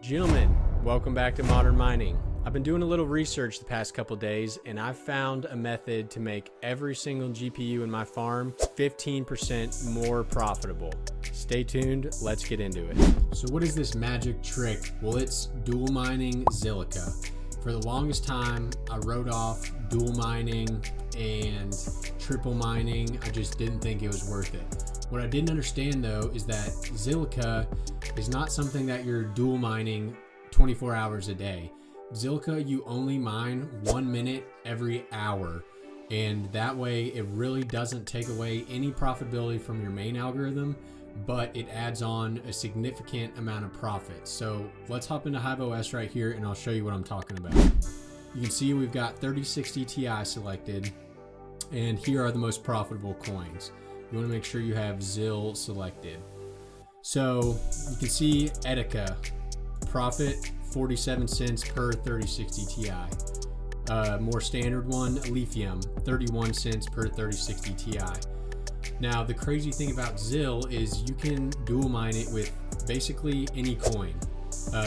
Gentlemen, welcome back to Modern Mining. I've been doing a little research the past couple days and I've found a method to make every single GPU in my farm 15% more profitable. Stay tuned, let's get into it. So what is this magic trick? Well, it's dual mining Zilliqa. For the longest time, I wrote off dual mining and triple mining. I just didn't think it was worth it. What I didn't understand though is that Zilliqa is not something that you're dual mining 24 hours a day. Zilliqa, you only mine 1 minute every hour. And that way it really doesn't take away any profitability from your main algorithm, but it adds on a significant amount of profit. So let's hop into Hiveos right here and I'll show you what I'm talking about. You can see we've got 3060 Ti selected, and here are the most profitable coins. You want to make sure you have ZIL selected. So you can see Etika, profit 47 cents per 3060 Ti. More standard one, Lithium, 31 cents per 3060 Ti. Now the crazy thing about ZIL is you can dual mine it with basically any coin.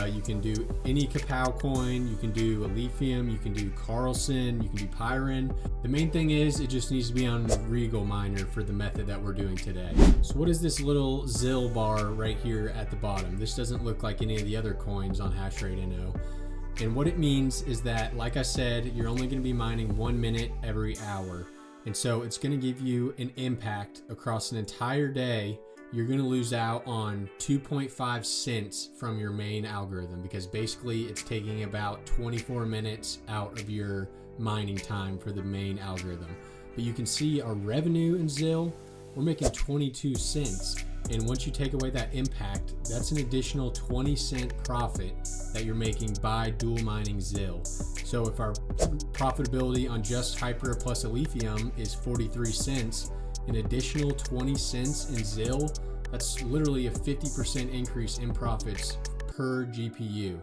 You can do any Kawpow coin, you can do a Lithium, you can do Karlsen, you can do Pyrin. The main thing is it just needs to be on Rigel miner for the method that we're doing today. So what is this little ZIL bar right here at the bottom? This doesn't look like any of the other coins on hashrate.no. And what it means is that, like I said, you're only going to be mining 1 minute every hour. And so it's going to give you an impact across an entire day. You're going to lose out on 2.5 cents from your main algorithm, because basically it's taking about 24 minutes out of your mining time for the main algorithm. But you can see our revenue in ZIL, we're making 22 cents. And once you take away that impact, that's an additional 20-cent profit that you're making by dual mining ZIL. So if our profitability on just Hyper plus a Lithium is 43 cents, an additional 20 cents in ZIL, that's literally a 50% increase in profits per GPU.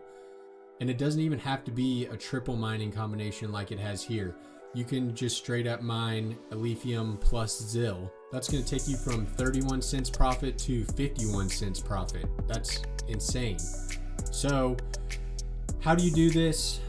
And it doesn't even have to be a triple mining combination like it has here. You can just straight up mine a Lithium plus ZIL. That's going to take you from 31 cents profit to 51 cents profit. That's insane. So how do you do this?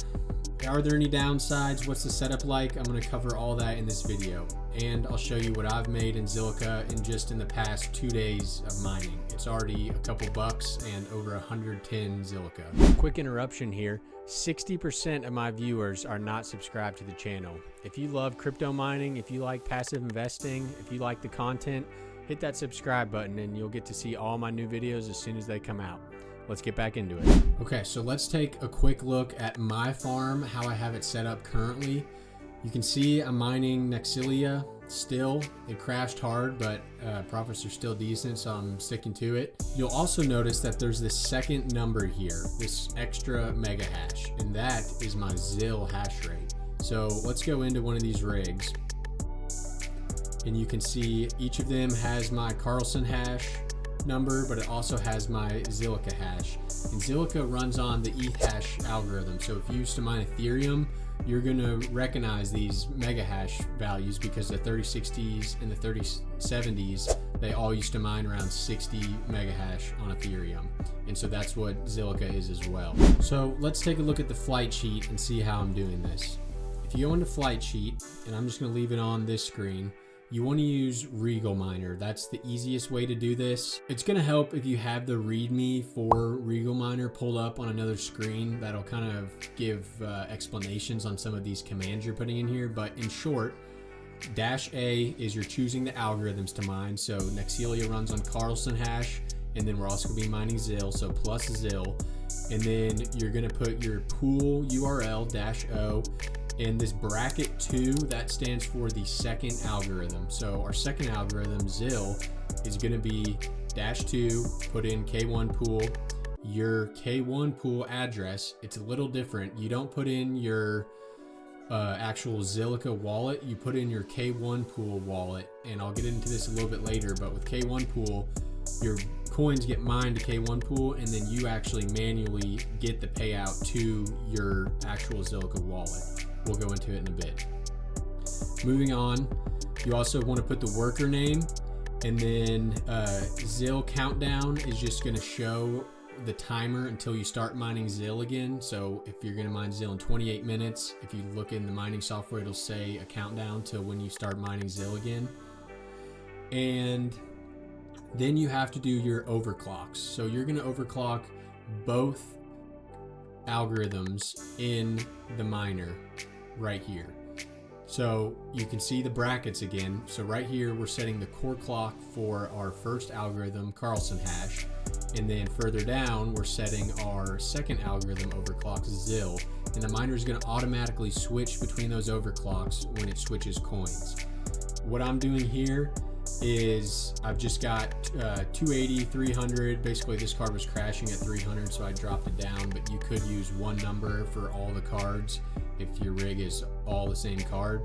Are there any downsides? What's the setup like? I'm going to cover all that in this video. And I'll show you what I've made in Zilliqa in the past 2 days of mining. It's already a couple bucks and over 110 Zilliqa. Quick interruption here. 60% of my viewers are not subscribed to the channel. If you love crypto mining, if you like passive investing, if you like the content, hit that subscribe button and you'll get to see all my new videos as soon as they come out. Let's get back into it. Okay, so let's take a quick look at my farm, how I have it set up currently. You can see I'm mining Nexellia still. It crashed hard, but profits are still decent, so I'm sticking to it. You'll also notice that there's this second number here, this extra mega hash, and that is my ZIL hash rate. So let's go into one of these rigs, and you can see each of them has my Karlsen hash number, but it also has my Zilliqa hash. And Zilliqa runs on the ETH hash algorithm. So if you used to mine Ethereum, you're going to recognize these mega hash values, because the 3060s and the 3070s, they all used to mine around 60 mega hash on Ethereum. And so that's what Zilliqa is as well. So let's take a look at the Flightsheet and see how I'm doing this. If you go into Flightsheet, and I'm just going to leave it on this screen, you want to use Rigel Miner. That's the easiest way to do this. It's going to help if you have the README for Rigel Miner pulled up on another screen. That'll kind of give explanations on some of these commands you're putting in here. But in short, -A is you're choosing the algorithms to mine. So Nexellia runs on Karlsen hash, and then we're also going to be mining ZIL, so plus ZIL. And then you're going to put your pool URL -O. And this bracket 2, that stands for the second algorithm. So our second algorithm, ZIL, is going to be -2, put in K1 pool. Your K1 pool address, it's a little different. You don't put in your actual Zilliqa wallet, you put in your K1 pool wallet. And I'll get into this a little bit later, but with K1 pool, your coins get mined to K1 pool, and then you actually manually get the payout to your actual Zilliqa wallet. We'll go into it in a bit. Moving on, you also want to put the worker name, and then zil-countdown is just going to show the timer until you start mining Zil again. So if you're going to mine Zil in 28 minutes, if you look in the mining software, it'll say a countdown to when you start mining Zil again. And then you have to do your overclocks. So you're going to overclock both algorithms in the miner right here. So you can see the brackets again. So right here, we're setting the core clock for our first algorithm, Karlsen hash. And then further down, we're setting our second algorithm overclock, Zil. And the miner is going to automatically switch between those overclocks when it switches coins. What I'm doing here is I've just got 280, 300. Basically, this card was crashing at 300, so I dropped it down. But you could use one number for all the cards if your rig is all the same card.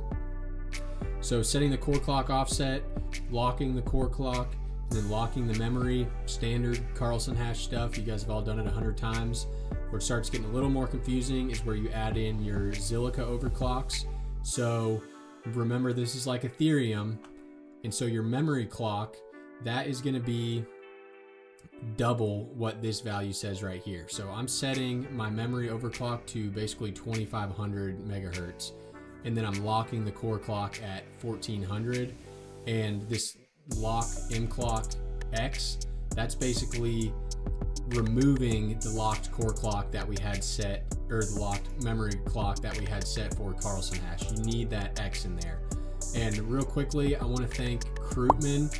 So setting the core clock offset, locking the core clock, and then locking the memory, standard Karlsen hash stuff. You guys have all done it 100 times. Where it starts getting a little more confusing is where you add in your Zilliqa overclocks. So remember, this is like Ethereum, and so your memory clock, that is going to be double what this value says right here. So I'm setting my memory overclock to basically 2500 megahertz, and then I'm locking the core clock at 1400. And this lock-mclock X, that's basically removing the locked core clock that we had set, or the locked memory clock that we had set for Karlsen hash. You need that X in there. And real quickly, I want to thank Krootman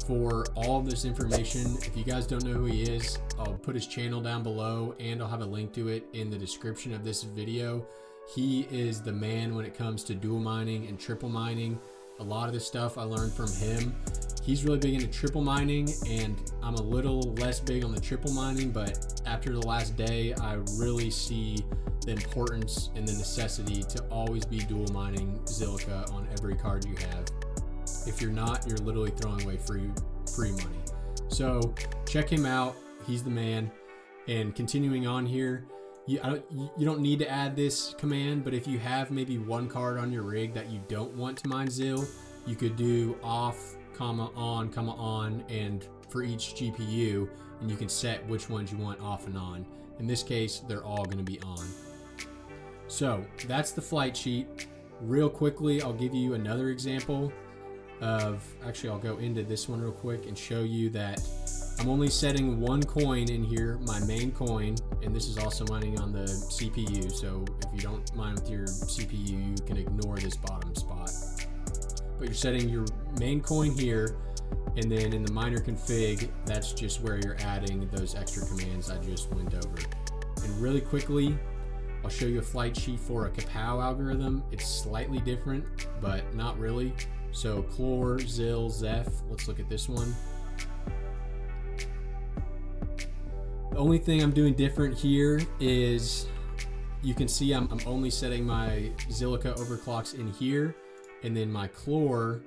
for all of this information. If you guys don't know who he is, I'll put his channel down below, and I'll have a link to it in the description of this video. He is the man when it comes to dual mining and triple mining. A lot of this stuff I learned from him. He's really big into triple mining, and I'm a little less big on the triple mining, but after the last day, I really see the importance and the necessity to always be dual mining Zilliqa on every card you have. If you're not, you're literally throwing away free money. So check him out. He's the man. And continuing on here, you don't need to add this command, but if you have maybe one card on your rig that you don't want to mine Zil, you could do off, comma, on, and for each GPU, and you can set which ones you want off and on. In this case, they're all going to be on. So that's the flight sheet. Real quickly, I'll give you another example of, actually I'll go into this one real quick and show you that I'm only setting one coin in here, my main coin, and this is also mining on the CPU. So if you don't mine with your CPU, you can ignore this bottom spot. But you're setting your main coin here, and then in the miner config, that's just where you're adding those extra commands I just went over. And really quickly, I'll show you a flight sheet for a Kawpow algorithm. It's slightly different, but not really. So CLORE, ZIL, Zephyr, let's look at this one. The only thing I'm doing different here is you can see I'm only setting my Zilliqa overclocks in here, and then my CLORE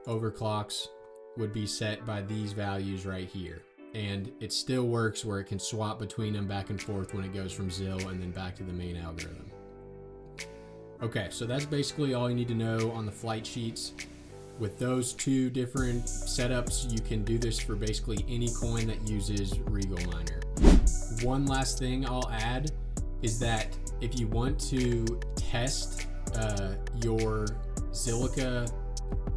overclocks would be set by these values right here. And it still works where it can swap between them back and forth when it goes from Zil and then back to the main algorithm. Okay, so that's basically all you need to know on the flight sheets. With those two different setups, you can do this for basically any coin that uses Rigel miner. One last thing I'll add is that if you want to test your Zilliqa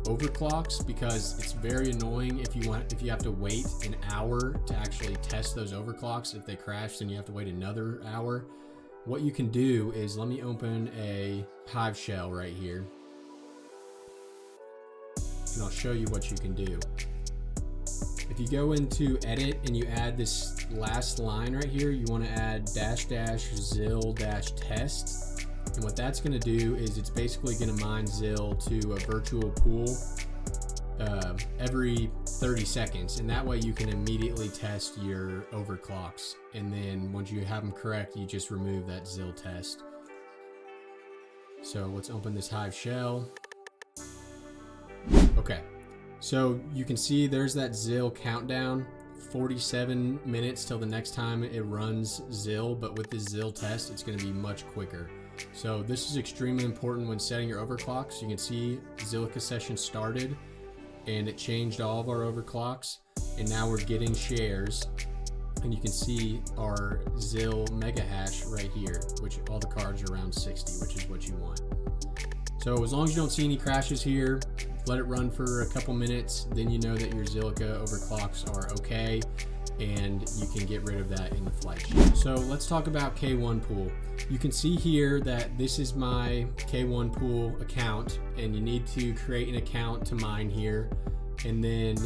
overclocks, because it's very annoying if you have to wait an hour to actually test those overclocks. If they crash, then you have to wait another hour. What you can do is, let me open a Hive shell right here, and I'll show you what you can do. If you go into edit and you add this last line right here, you want to add --zil-test. And what that's going to do is it's basically going to mine Zil to a virtual pool every 30 seconds. And that way you can immediately test your overclocks. And then once you have them correct, you just remove that Zil test. So let's open this Hive shell. Okay, so you can see there's that Zil countdown. 47 minutes till the next time it runs Zil, but with this Zil test, it's going to be much quicker. So this is extremely important when setting your overclocks. You can see Zilliqa session started, and it changed all of our overclocks, and now we're getting shares And you can see our Zil mega hash right here, which all the cards are around 60, which is what you want. So as long as you don't see any crashes here, let it run for a couple minutes, then you know that your Zilliqa overclocks are okay, and you can get rid of that in the flight sheet. So let's talk about K1 pool. You can see here that this is my K1 pool account, and you need to create an account to mine here, and then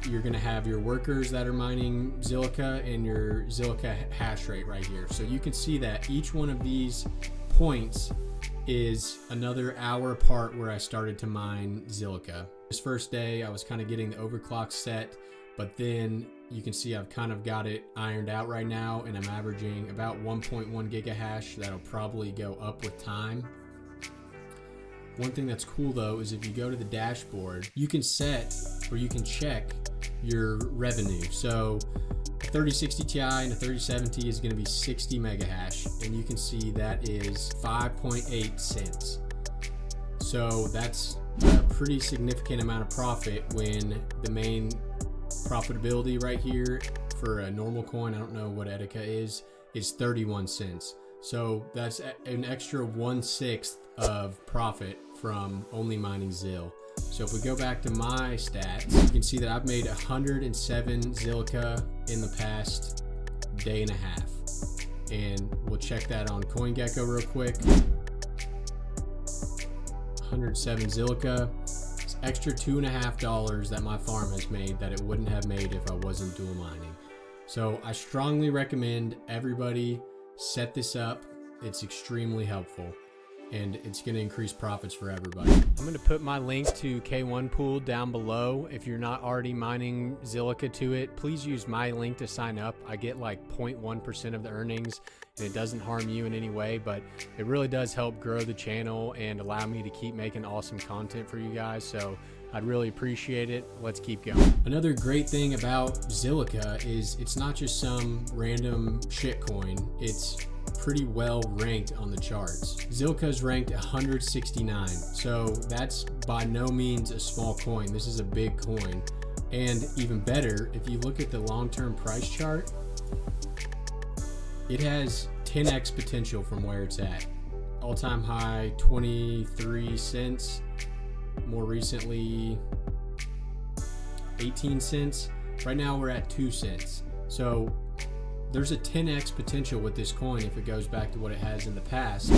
you're going to have your workers that are mining Zilliqa and your Zilliqa hash rate right here. So you can see that each one of these points is another hour apart where I started to mine Zilliqa. This first day I was kind of getting the overclock set, but then you can see I've kind of got it ironed out right now, and I'm averaging about 1.1 gigahash. That'll probably go up with time. One thing that's cool though is if you go to the dashboard, you can set, or you can check your revenue. So a 3060 Ti and a 3070 is going to be 60 mega hash, and you can see that is 5.8 cents. So that's a pretty significant amount of profit when the main profitability right here for a normal coin, I don't know what Etika is 31 cents. So that's an extra 1/6 of profit from only mining Zil. So if we go back to my stats, you can see that I've made 107 Zilliqa in the past day and a half. And we'll check that on CoinGecko real quick. 107 Zilliqa. It's extra $2.50 that my farm has made that it wouldn't have made if I wasn't dual mining. So I strongly recommend everybody set this up. It's extremely helpful, and it's going to increase profits for everybody. I'm going to put my link to K1 pool down below. If you're not already mining Zilliqa to it, please use my link to sign up. I get like 0.1% of the earnings, and it doesn't harm you in any way, but it really does help grow the channel and allow me to keep making awesome content for you guys. So I'd really appreciate it. Let's keep going. Another great thing about Zilliqa is it's not just some random shitcoin. It's pretty well ranked on the charts. Zilliqa is ranked 169, so that's by no means a small coin. This is a big coin. And even better, if you look at the long-term price chart, it has 10x potential from where it's at. All-time high 23 cents, more recently 18 cents. Right now we're at 2 cents. So there's a 10x potential with this coin if it goes back to what it has in the past.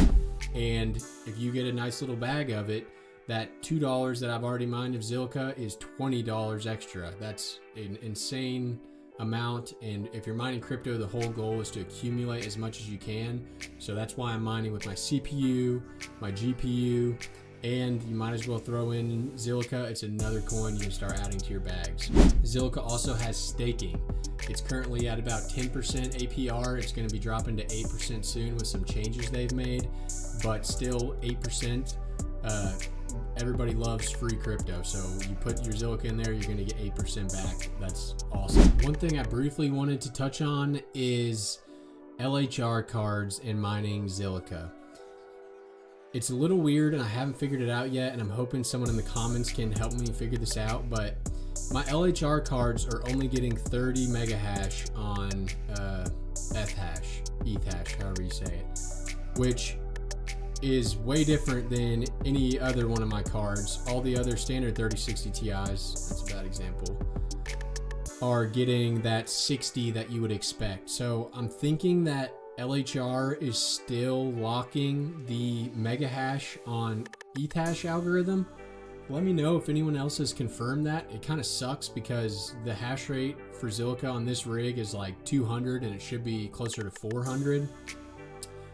And if you get a nice little bag of it, that $2 that I've already mined of Zilliqa is $20 extra. That's an insane amount. And if you're mining crypto, the whole goal is to accumulate as much as you can. So that's why I'm mining with my CPU, my GPU, and you might as well throw in Zilliqa. It's another coin you can start adding to your bags. Zilliqa also has staking. It's currently at about 10% APR. It's going to be dropping to 8% soon with some changes they've made, but still 8%. Everybody loves free crypto, so you put your Zilliqa in there, you're going to get 8% back. That's awesome. One thing I briefly wanted to touch on is LHR cards and mining Zilliqa. It's a little weird and I haven't figured it out yet, and I'm hoping someone in the comments can help me figure this out, but my LHR cards are only getting 30 mega hash on ETH hash, however you say it, which is way different than any other one of my cards. All the other standard 3060 Ti's, that's a bad example, are getting that 60 that you would expect. So I'm thinking that LHR is still locking the mega hash on ETH hash algorithm. Let me know if anyone else has confirmed that. It kind of sucks because the hash rate for Zilliqa on this rig is like 200 and it should be closer to 400.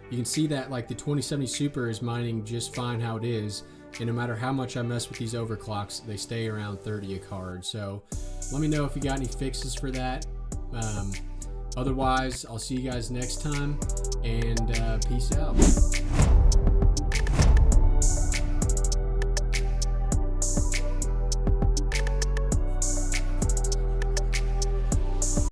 You can see that like the 2070 Super is mining just fine how it is, and no matter how much I mess with these overclocks, they stay around 30 a card. So let me know if you got any fixes for that. Otherwise, I'll see you guys next time, and peace out.